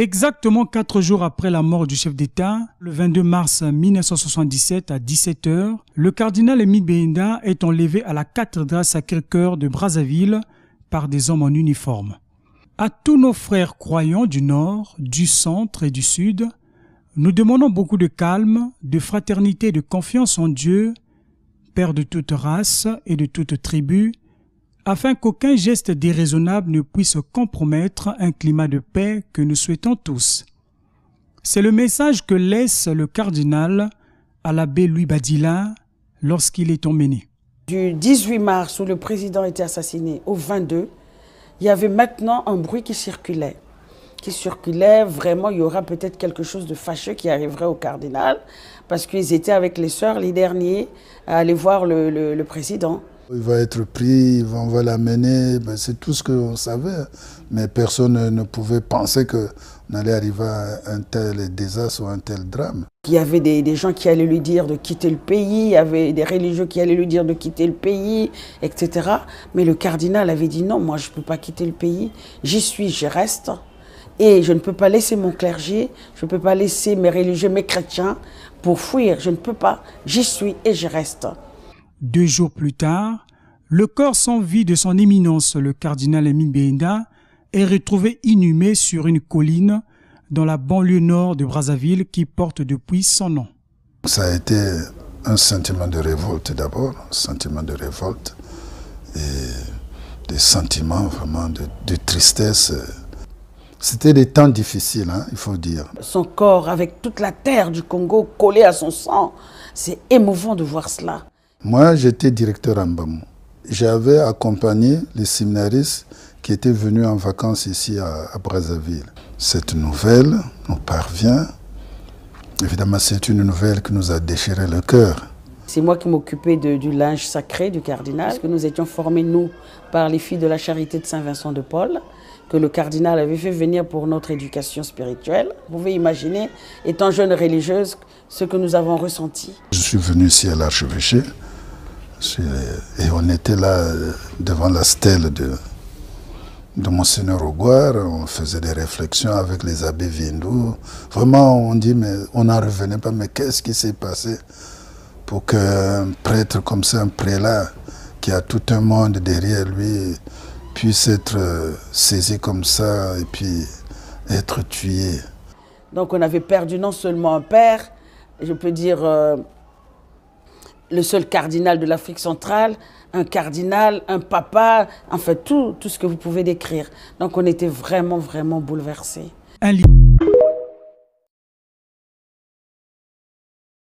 Exactement 4 jours après la mort du chef d'État, le 22 mars 1977 à 17 h, le cardinal Émile Béinda est enlevé à la cathédrale Sacré-Cœur de Brazzaville par des hommes en uniforme. À tous nos frères croyants du Nord, du Centre et du Sud, nous demandons beaucoup de calme, de fraternité et de confiance en Dieu, Père de toute race et de toute tribu, afin qu'aucun geste déraisonnable ne puisse compromettre un climat de paix que nous souhaitons tous. C'est le message que laisse le cardinal à l'abbé Louis Badilla lorsqu'il est emmené. Du 18 mars où le président était assassiné au 22, il y avait maintenant un bruit qui circulait. Vraiment, il y aura peut-être quelque chose de fâcheux qui arriverait au cardinal, parce qu'ils étaient avec les sœurs les derniers à aller voir le président. Il va être pris, on va l'amener, c'est tout ce qu'on savait. Mais personne ne pouvait penser qu'on allait arriver à un tel désastre ou un tel drame. Il y avait des gens qui allaient lui dire de quitter le pays, il y avait des religieux qui allaient lui dire de quitter le pays, etc. Mais le cardinal avait dit non, moi je ne peux pas quitter le pays, j'y suis, je reste. Et je ne peux pas laisser mon clergé, je ne peux pas laisser mes religieux, mes chrétiens pour fuir, je ne peux pas, j'y suis et je reste. 2 jours plus tard, le corps sans vie de son éminence, le cardinal Émile Béinda, est retrouvé inhumé sur une colline dans la banlieue nord de Brazzaville qui porte depuis son nom. Ça a été un sentiment de révolte d'abord, un sentiment de révolte et des sentiments vraiment de tristesse. C'était des temps difficiles, il faut dire. Son corps avec toute la terre du Congo collée à son sang, c'est émouvant de voir cela. Moi, j'étais directeur à Mbamou. J'avais accompagné les séminaristes qui étaient venus en vacances ici à Brazzaville. Cette nouvelle nous parvient. Évidemment, c'est une nouvelle qui nous a déchiré le cœur. C'est moi qui m'occupais du linge sacré du cardinal, parce que nous étions formés, nous, par les filles de la charité de Saint-Vincent de Paul, que le cardinal avait fait venir pour notre éducation spirituelle. Vous pouvez imaginer, étant jeune religieuse, ce que nous avons ressenti. Je suis venu ici à l'archevêché. Et on était là devant la stèle de Monseigneur Augoire, on faisait des réflexions avec les abbés Viendou. Vraiment, on dit, mais on n'en revenait pas, mais qu'est-ce qui s'est passé pour qu'un prêtre comme ça, un prélat, qui a tout un monde derrière lui, puisse être saisi comme ça et puis être tué. Donc on avait perdu non seulement un père, je peux dire le seul cardinal de l'Afrique centrale, un cardinal, un papa, enfin tout ce que vous pouvez décrire. Donc on était vraiment, vraiment bouleversés.